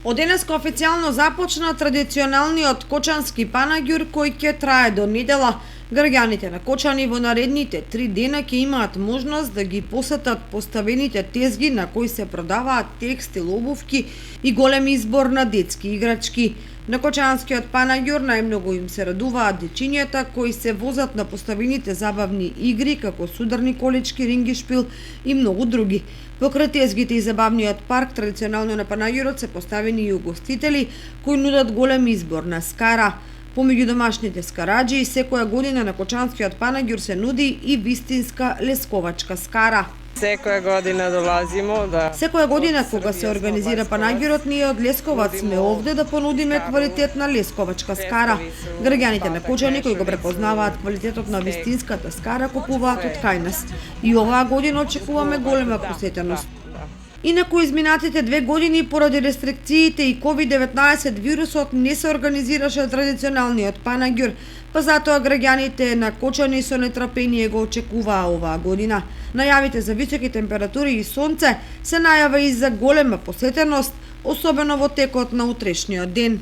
Од денеска официјално започна традиционалниот Кочански панаѓур кој ќе трае до недела. Граѓаните на Кочани во наредните 3 дена ќе имаат можност да ги посетат поставените тезги на кои се продаваат текстил, обувки и голем избор на детски играчки. На Кочанскиот панаѓур најмногу им се радуваат дечињата кои се возат на поставените забавни игри како сударни колички, рингишпил и многу други. Покрај тезгите и забавниот парк, традиционално на панаѓурот се поставени и угостители кои нудат голем избор на скара. Помеѓу домашните скараџи, секоја година на Кочанскиот панаѓур се нуди и вистинска лесковачка скара. Секоја година долазимо Секоја година кога се организира панаѓурот, ние од Лесковац сме овде да понудиме квалитетна лесковачка скара. Граѓаните на Кочани кои го препознаваат квалитетот на вистинската скара купуваат од кај нас. И оваа година очекуваме голема посетеност. Инаку изминатите 2 години поради рестрикциите и COVID-19 вирусот не се организираше традиционалниот панаѓур, па затоа граѓаните на Кочани со нетрпение го очекуваа оваа година. Најавите за високи температури и сонце се најава и за голема посетеност, особено во текот на утрешниот ден.